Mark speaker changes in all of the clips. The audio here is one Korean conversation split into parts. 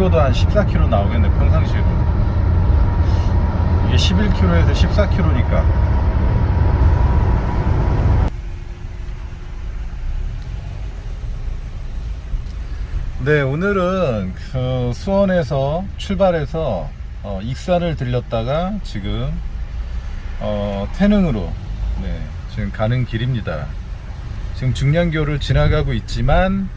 Speaker 1: 찍어도 한 14km 나오겠네, 평상시에도. 이게 11km에서 14km니까. 네, 오늘은 수원에서 출발해서 익산을 들렸다가 지금 태릉으로 지금 가는 길입니다. 지금 중량교를 지나가고 있지만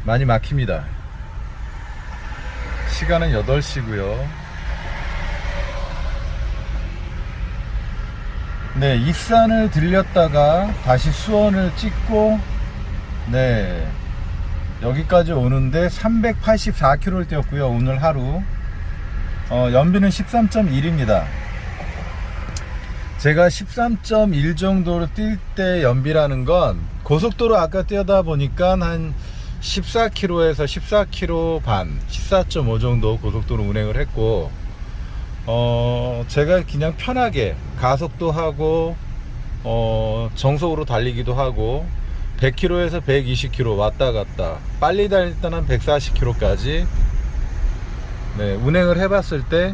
Speaker 1: 많이 막힙니다. 시간은 8시고요. 익산을 들렸다가 다시 수원을 찍고 여기까지 오는데 384km를 뛰었고요. 오늘 하루 연비는 13.1입니다. 제가 13.1 정도로 뛸 때 연비라는 건 고속도로 아까 뛰다 보니까 한 14km에서 14km 반, 14.5 정도 고속도로 운행을 했고, 제가 그냥 편하게 가속도 하고 정속으로 달리기도 하고 100km에서 120km 왔다 갔다 빨리 달릴 때는 한 140km까지 운행을 해봤을 때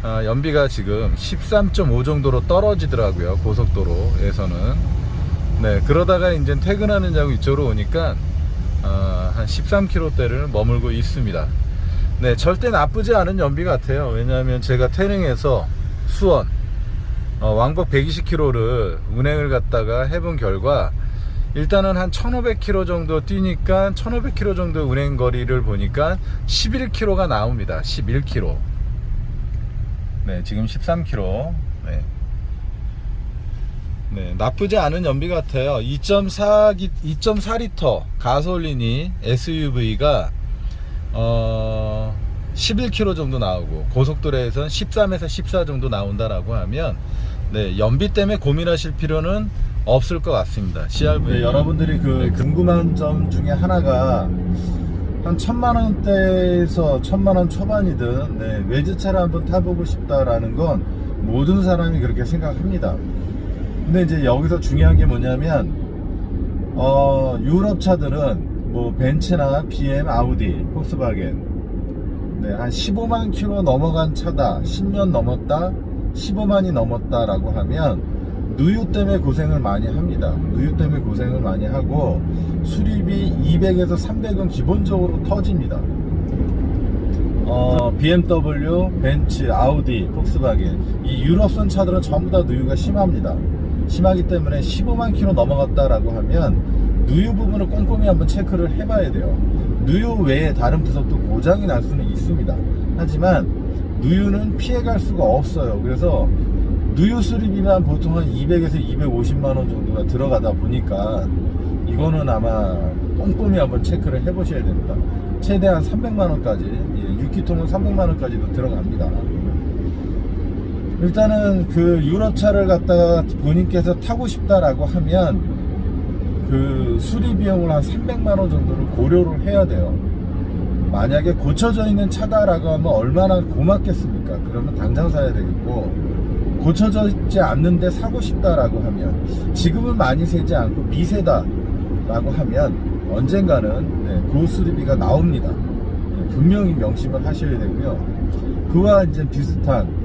Speaker 1: 연비가 지금 13.5 정도로 떨어지더라고요, 고속도로에서는. 그러다가 이제 퇴근하는 자고 이쪽으로 오니까 한 13km대를 머물고 있습니다. 절대 나쁘지 않은 연비 같아요. 왜냐하면 제가 태릉에서 수원 왕복 120km를 운행을 갖다가 해본 결과 일단은 한 1500km 정도 뛰니까 1500km 정도 운행 거리를 보니까 11km가 나옵니다. 11km. 지금 13km. 나쁘지 않은 연비 같아요. 2.4리터 가솔린이 SUV가 11km 정도 나오고 고속도로에서는 13에서 14 정도 나온다라고 하면 연비 때문에 고민하실 필요는 없을 것 같습니다. CRV 여러분들이 궁금한 점 중에 하나가 한 1000만원대에서 1000만원 초반이든 외제차를 한번 타보고 싶다라는 건 모든 사람이 그렇게 생각합니다. 근데 이제 여기서 중요한 게 뭐냐면 유럽 차들은 뭐 벤츠나 BM, 아우디, 폭스바겐 한 15만 킬로 넘어간 차다, 10년 넘었다, 15만이 넘었다 라고 하면 누유 때문에 고생을 많이 합니다. 누유 때문에 고생을 많이 하고 수리비 200에서 300은 기본적으로 터집니다. BMW, 벤츠, 아우디, 폭스바겐 이 유럽선 차들은 전부 다 누유가 심합니다. 심하기 때문에 15만 킬로 넘어갔다라고 하면 누유 부분을 꼼꼼히 한번 체크를 해봐야 돼요. 누유 외에 다른 부속도 고장이 날 수는 있습니다. 하지만 누유는 피해갈 수가 없어요. 그래서 누유 수리비만 보통 한 200에서 250만원 정도가 들어가다 보니까 이거는 아마 꼼꼼히 한번 체크를 해보셔야 됩니다. 최대한 300만원까지 6기통은 300만원까지도 들어갑니다. 일단은 그 유럽차를 갖다가 본인께서 타고 싶다라고 하면 그 수리 비용을 한 300만원 정도를 고려를 해야 돼요. 만약에 고쳐져 있는 차다라고 하면 얼마나 고맙겠습니까? 그러면 당장 사야 되겠고, 고쳐져 있지 않는데 사고 싶다라고 하면 지금은 많이 세지 않고 미세다라고 하면 언젠가는 고수리비가 나옵니다. 분명히 명심을 하셔야 되고요. 그와 이제 비슷한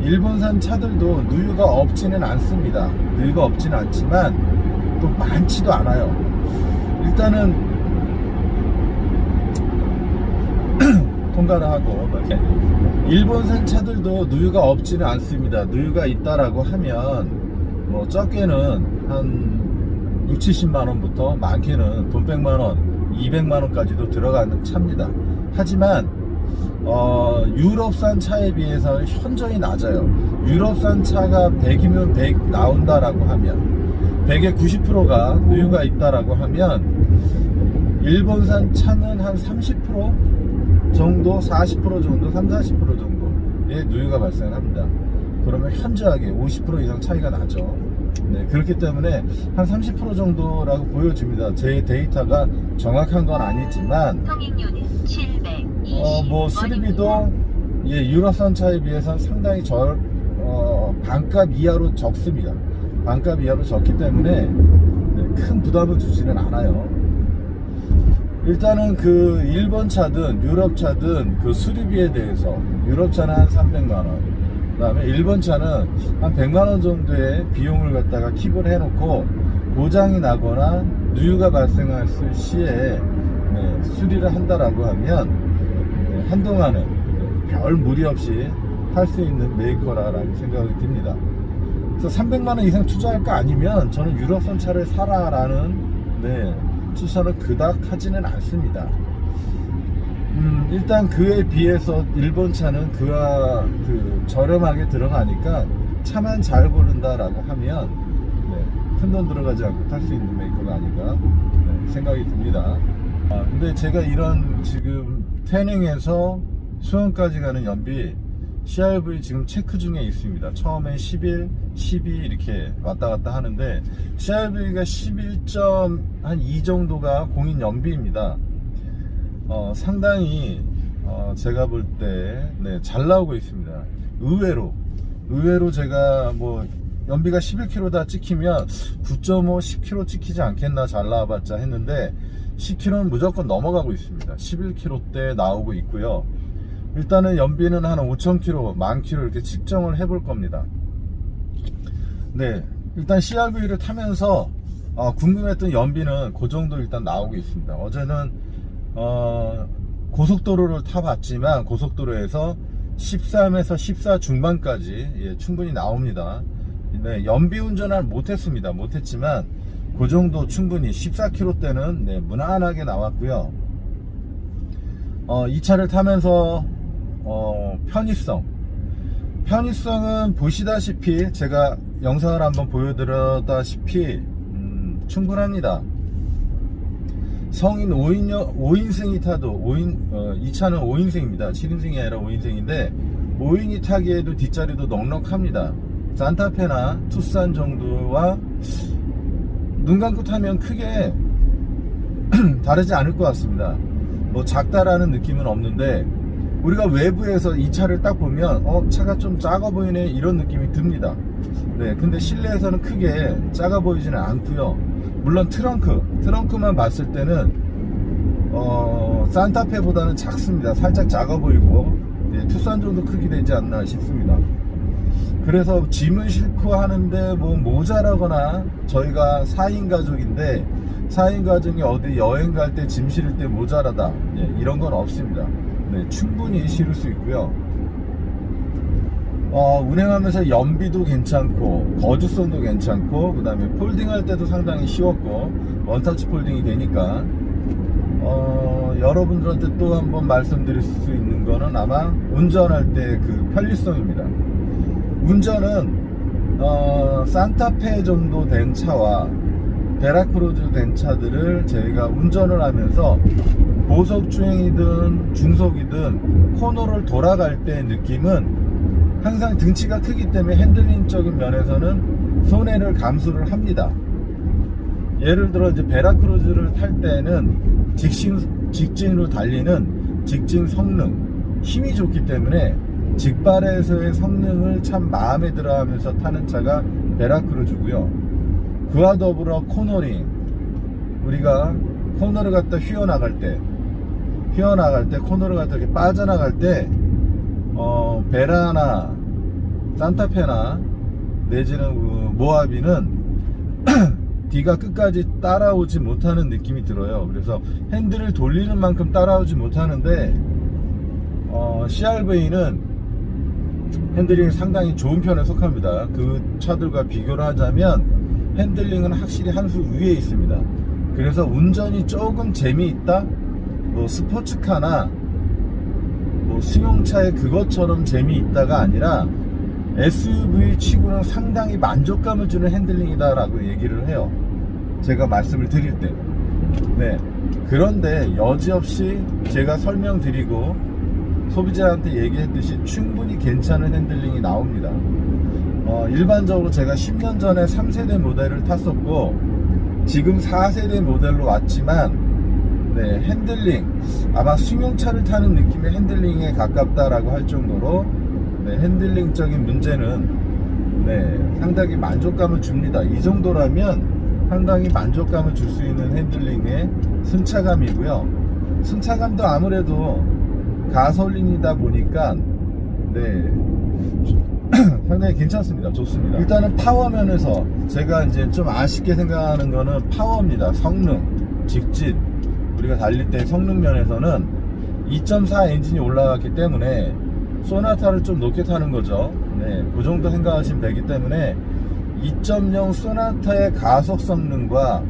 Speaker 1: 일본산 차들도 누유가 없지는 않습니다. 누유가 없지는 않지만 또 많지도 않아요. 일단은 통과를 하고 일본산 차들도 누유가 없지는 않습니다. 누유가 있다라고 하면 뭐 적게는 한 6, 70만원부터 많게는 돈 100만원, 200만원까지도 들어가는 차입니다. 하지만 유럽산 차에 비해서 현저히 낮아요. 유럽산 차가 100이면 100 나온다라고 하면 100의 90%가 누유가 있다라고 하면 일본산 차는 한 30% 정도, 40% 정도, 30, 40% 정도의 누유가 발생합니다. 그러면 현저하게 50% 이상 차이가 나죠. 그렇기 때문에 한 30% 정도라고 보여집니다. 제 데이터가 정확한 건 아니지만 뭐 수리비도 유럽산 차에 비해서는 상당히 반값 이하로 적습니다. 반값 이하로 적기 때문에 큰 부담을 주지는 않아요. 일단은 그 일본 차든 유럽 차든 그 수리비에 대해서 유럽 차는 한 300만원, 그 다음에 일본 차는 한 100만원 정도의 비용을 갖다가 킵을 해놓고 고장이 나거나 누유가 발생할 시에 수리를 한다라고 하면 한동안은 별 무리 없이 탈 수 있는 메이커라고 생각이 듭니다. 그래서 300만원 이상 투자할 거 아니면 저는 유럽선 차를 사라라는 추천을 그닥 하지는 않습니다. 일단 그에 비해서 일본 차는 그와 저렴하게 들어가니까 차만 잘 고른다라고 하면 큰 돈 들어가지 않고 탈 수 있는 메이커가 아닌가 생각이 듭니다. 근데 제가 이런 지금 태능에서 수원까지 가는 연비 CRV 지금 체크 중에 있습니다. 처음에 11, 12 이렇게 왔다 갔다 하는데 CRV가 11.2 정도가 공인 연비입니다. 상당히 제가 볼 때 잘 나오고 있습니다. 의외로 제가 뭐 연비가 11km 찍히면 9.5, 10km 찍히지 않겠나 잘 나와봤자 했는데 10km는 무조건 넘어가고 있습니다. 11km대 나오고 있고요. 일단은 연비는 한 5,000km, 10,000km 이렇게 측정을 해볼 겁니다. 일단 CRV를 타면서 궁금했던 연비는 그 정도 일단 나오고 있습니다. 어제는 고속도로를 타봤지만 고속도로에서 13에서 14 중반까지 충분히 나옵니다. 연비 운전을 못했지만 그 정도 충분히 14km대는 무난하게 나왔고요. 이 차를 타면서 편의성은 보시다시피 제가 영상을 한번 보여드렸다시피 충분합니다. 성인 5인승이 타도 이 차는 5인승입니다. 7인승이 아니라 5인승인데 5인이 타기에도 뒷자리도 넉넉합니다. 산타페나 투싼 정도와 눈 감고 타면 크게 다르지 않을 것 같습니다. 뭐 작다라는 느낌은 없는데 우리가 외부에서 이 차를 딱 보면 차가 좀 작아 보이네 이런 느낌이 듭니다. 근데 실내에서는 크게 작아 보이지는 않고요. 물론 트렁크만 봤을 때는 산타페보다는 작습니다. 살짝 작아 보이고 투싼 정도 크기 되지 않나 싶습니다. 그래서 짐을 싣고 하는데 뭐 모자라거나 저희가 4인 가족인데 4인 가족이 어디 여행 갈 때 짐 실을 때 모자라다 이런 건 없습니다. 충분히 실을 수 있고요. 운행하면서 연비도 괜찮고 거주성도 괜찮고 그 다음에 폴딩할 때도 상당히 쉬웠고 원터치 폴딩이 되니까 여러분들한테 또 한번 말씀드릴 수 있는 거는 아마 운전할 때 그 편리성입니다. 운전은 산타페 정도 된 차와 베라크루즈 된 차들을 저희가 운전을 하면서 고속주행이든 중속이든 코너를 돌아갈 때 느낌은 항상 등치가 크기 때문에 핸들링적인 면에서는 손해를 감수를 합니다. 예를 들어 이제 베라크루즈를 탈 때는 직진으로 달리는 직진 성능 힘이 좋기 때문에 직발에서의 성능을 참 마음에 들어 하면서 타는 차가 베라크루즈고요. 그와 더불어 코너링, 우리가 코너를 갖다 휘어나갈 때 코너를 갖다 이렇게 빠져나갈 때 베라나 산타페나 내지는 모하비는 뒤가 끝까지 따라오지 못하는 느낌이 들어요. 그래서 핸들을 돌리는 만큼 따라오지 못하는데 CRV는 핸들링이 상당히 좋은 편에 속합니다. 그 차들과 비교를 하자면 핸들링은 확실히 한 수 위에 있습니다. 그래서 운전이 조금 재미있다? 뭐 스포츠카나 뭐 승용차의 그것처럼 재미있다가 아니라 SUV 치고는 상당히 만족감을 주는 핸들링이다 라고 얘기를 해요. 제가 말씀을 드릴 때. 그런데 여지없이 제가 설명드리고 소비자한테 얘기했듯이 충분히 괜찮은 핸들링이 나옵니다. 일반적으로 제가 10년 전에 3세대 모델을 탔었고 지금 4세대 모델로 왔지만 핸들링 아마 승용차를 타는 느낌의 핸들링에 가깝다라고 할 정도로 핸들링적인 문제는 상당히 만족감을 줍니다. 이 정도라면 상당히 만족감을 줄 수 있는 핸들링의 승차감이고요. 승차감도 아무래도 가솔린이다 보니까 네 상당히 괜찮습니다. 좋습니다. 일단은 파워 면에서 제가 이제 좀 아쉽게 생각하는 거는 파워입니다. 성능, 직진, 우리가 달릴 때 성능 면에서는 2.4 엔진이 올라갔기 때문에 소나타를 좀 높게 타는 거죠. 네, 그 정도 생각하시면 되기 때문에 2.0 소나타의 가속 성능과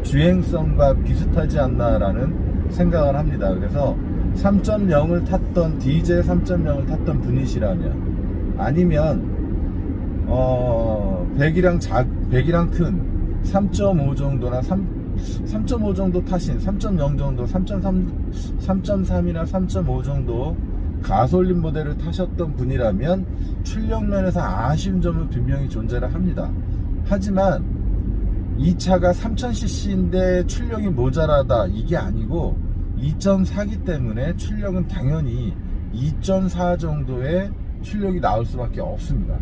Speaker 1: 주행성과 비슷하지 않나라는 생각을 합니다. 그래서 3.0을 탔던 디젤 3.0을 탔던 분이시라면 아니면 배기량 큰 3.5 정도나 3.5 정도 타신 3.0 정도 3.3이나 3.5 정도 가솔린 모델을 타셨던 분이라면 출력 면에서 아쉬운 점은 분명히 존재를 합니다. 하지만 이 차가 3000cc인데 출력이 모자라다 이게 아니고 2.4기 때문에 출력은 당연히 2.4 정도의 출력이 나올 수밖에 없습니다.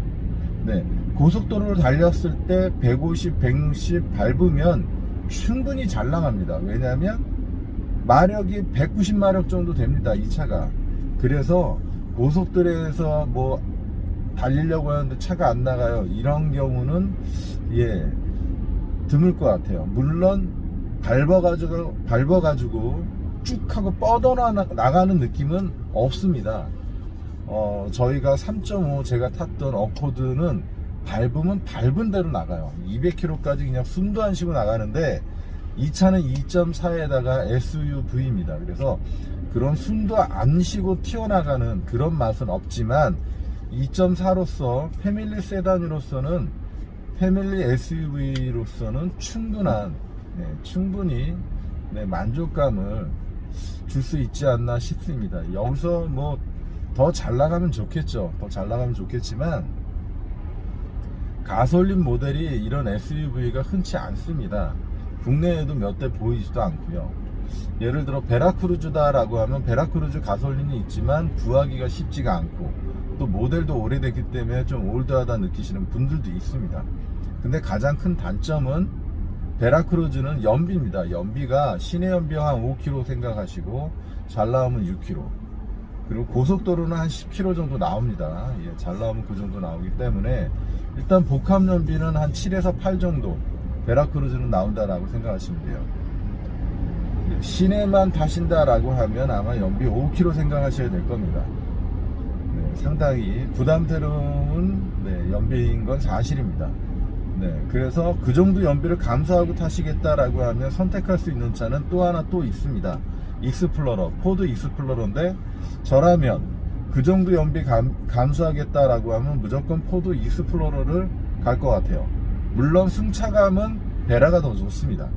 Speaker 1: 네, 고속도로를 달렸을 때 150, 160 밟으면 충분히 잘 나갑니다. 왜냐하면 마력이 190마력 정도 됩니다, 이 차가. 그래서 고속도로에서 뭐 달리려고 하는데 차가 안 나가요, 이런 경우는 드물 것 같아요. 물론 밟아가지고 쭉 하고 뻗어나가는 느낌은 없습니다. 저희가 3.5 제가 탔던 어코드는 밟으면 밟은 대로 나가요. 200km까지 그냥 숨도 안 쉬고 나가는데 이 차는 2.4에다가 SUV입니다. 그래서 그런 숨도 안 쉬고 튀어나가는 그런 맛은 없지만 2.4로서 패밀리 세단으로서는 패밀리 SUV로서는 충분히 만족감을 줄 수 있지 않나 싶습니다. 여기서 뭐 더 잘 나가면 좋겠죠. 더 잘 나가면 좋겠지만 가솔린 모델이 이런 SUV가 흔치 않습니다. 국내에도 몇 대 보이지도 않고요. 예를 들어 베라크루즈다 라고 하면 베라크루즈 가솔린이 있지만 구하기가 쉽지가 않고 또 모델도 오래됐기 때문에 좀 올드하다 느끼시는 분들도 있습니다. 근데 가장 큰 단점은 베라크루즈는 연비입니다. 연비가 시내 연비가 한 5km 생각하시고 잘 나오면 6km, 그리고 고속도로는 한 10km 정도 나옵니다. 잘 나오면 그 정도 나오기 때문에 일단 복합 연비는 한 7에서 8 정도 베라크루즈는 나온다라고 생각하시면 돼요. 시내만 타신다라고 하면 아마 연비 5km 생각하셔야 될 겁니다. 상당히 부담스러운 연비인 건 사실입니다. 그래서 그 정도 연비를 감수하고 타시겠다라고 하면 선택할 수 있는 차는 또 하나 또 있습니다. 익스플로러, 포드 익스플로러인데 저라면 그 정도 연비 감수하겠다라고 하면 무조건 포드 익스플로러를 갈 것 같아요. 물론 승차감은 베라가 더 좋습니다.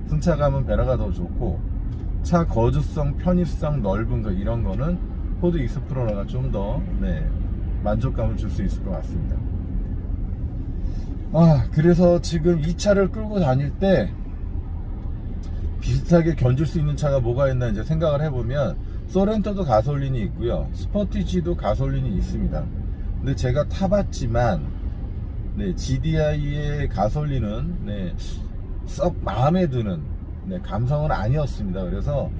Speaker 1: 승차감은 베라가 더 좋고 차 거주성, 편의성, 넓은 거 이런 거는 포드 익스플로러가 좀 더 만족감을 줄 수 있을 것 같습니다. 그래서 지금 이 차를 끌고 다닐 때 비슷하게 견줄 수 있는 차가 뭐가 있나 이제 생각을 해보면 소렌토도 가솔린이 있고요, 스포티지도 가솔린이 있습니다. 근데 제가 타봤지만 GDI의 가솔린은 썩 마음에 드는 감성은 아니었습니다. 그래서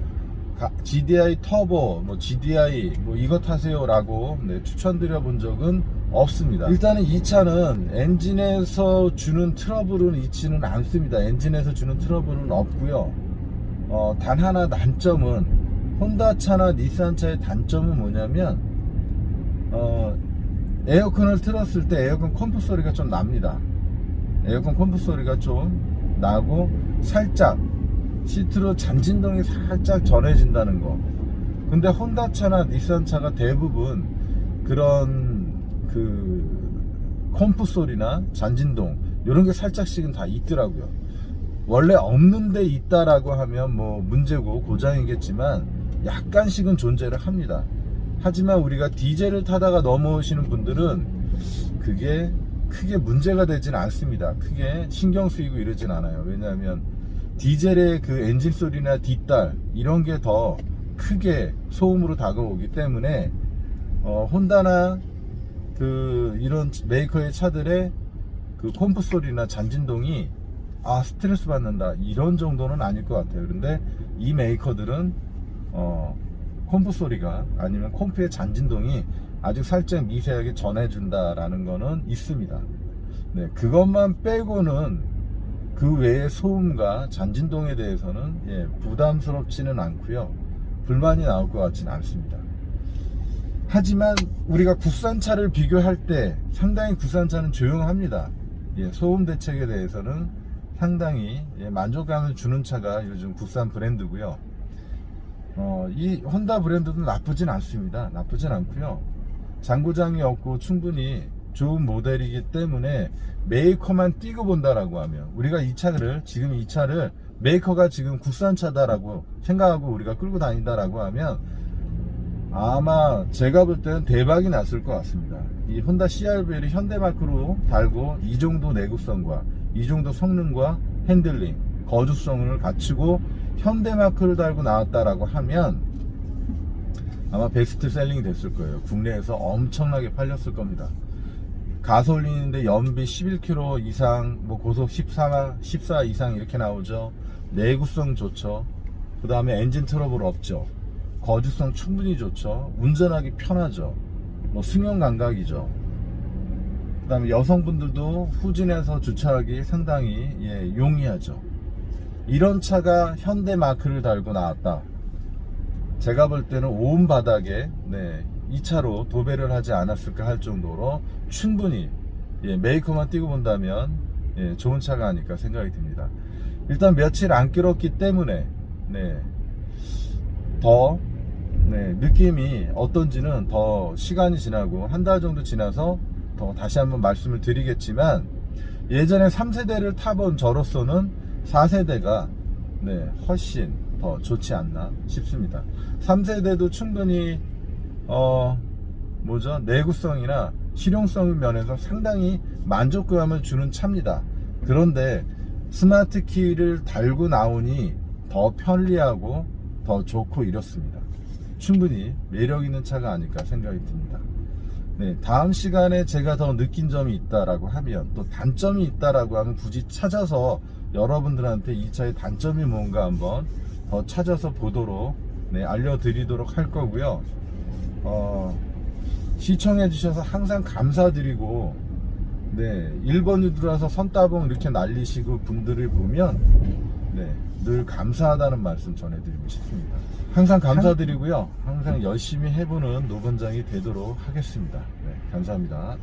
Speaker 1: GDI 터보, GDI 이거 타세요 라고 추천드려 본 적은 없습니다. 일단은 이 차는 엔진에서 주는 트러블은 있지는 않습니다. 엔진에서 주는 트러블은 없고요. 단 하나 단점은, 혼다 차나 닛산 차의 단점은 뭐냐면 에어컨을 틀었을 때 에어컨 컴프 소리가 좀 납니다. 에어컨 컴프 소리가 좀 나고 살짝 시트로 잔진동이 살짝 전해진다는 거. 근데 혼다 차나 닛산 차가 대부분 그런 컴프 소리나 잔진동 이런 게 살짝씩은 다 있더라고요. 원래 없는데 있다라고 하면 뭐 문제고 고장이겠지만 약간씩은 존재를 합니다. 하지만 우리가 디젤을 타다가 넘어오시는 분들은 그게 크게 문제가 되진 않습니다. 크게 신경 쓰이고 이러진 않아요. 왜냐하면 디젤의 그 엔진 소리나 뒷달 이런 게 더 크게 소음으로 다가오기 때문에 혼다나 이런 메이커의 차들의 그 컴프 소리나 잔진동이 스트레스 받는다 이런 정도는 아닐 것 같아요. 그런데 이 메이커들은 콤프 소리가 아니면 콤프의 잔진동이 아주 살짝 미세하게 전해준다라는 거는 있습니다. 네, 그것만 빼고는 그 외의 소음과 잔진동에 대해서는 부담스럽지는 않고요, 불만이 나올 것 같지는 않습니다. 하지만 우리가 국산차를 비교할 때 상당히 국산차는 조용합니다. 소음 대책에 대해서는 상당히 만족감을 주는 차가 요즘 국산 브랜드고요. 이 혼다 브랜드도 나쁘진 않습니다. 나쁘진 않고요, 장고장이 없고 충분히 좋은 모델이기 때문에 메이커만 띄고 본다라고 하면, 우리가 지금 이 차를 메이커가 지금 국산차다라고 생각하고 우리가 끌고 다닌다라고 하면 아마 제가 볼 때는 대박이 났을 것 같습니다. 이 혼다 CR-V를 현대마크로 달고 이 정도 내구성과 이 정도 성능과 핸들링, 거주성을 갖추고 현대마크를 달고 나왔다라고 하면 아마 베스트셀링이 됐을 거예요. 국내에서 엄청나게 팔렸을 겁니다. 가솔린인데 연비 11km 이상, 고속 14 이상 이렇게 나오죠. 내구성 좋죠. 그 다음에 엔진 트러블 없죠. 거주성 충분히 좋죠. 운전하기 편하죠. 승용 감각이죠. 그 다음에 여성분들도 후진해서 주차하기 상당히 용이하죠. 이런 차가 현대마크를 달고 나왔다. 제가 볼 때는 온 바닥에 이 차로 도배를 하지 않았을까 할 정도로 충분히 메이커만 띄고 본다면 좋은 차가 아닐까 생각이 듭니다. 일단 며칠 안 끌었기 때문에 더 느낌이 어떤지는 더 시간이 지나고 한 달 정도 지나서 더 다시 한번 말씀을 드리겠지만, 예전에 3세대를 타본 저로서는 4세대가 훨씬 더 좋지 않나 싶습니다. 3세대도 충분히 내구성이나 실용성 면에서 상당히 만족감을 주는 차입니다. 그런데 스마트 키를 달고 나오니 더 편리하고 더 좋고 이렇습니다. 충분히 매력 있는 차가 아닐까 생각이 듭니다. 다음 시간에 제가 더 느낀 점이 있다라고 하면, 또 단점이 있다라고 하면 굳이 찾아서 여러분들한테 이 차의 단점이 뭔가 한번 더 찾아서 보도록 알려드리도록 할 거고요. 시청해 주셔서 항상 감사드리고 1번 유튜브라서 선따봉 이렇게 날리시고 분들을 보면 늘 감사하다는 말씀 전해드리고 싶습니다. 항상 감사드리고요, 항상 열심히 해보는 노건장이 되도록 하겠습니다. 감사합니다.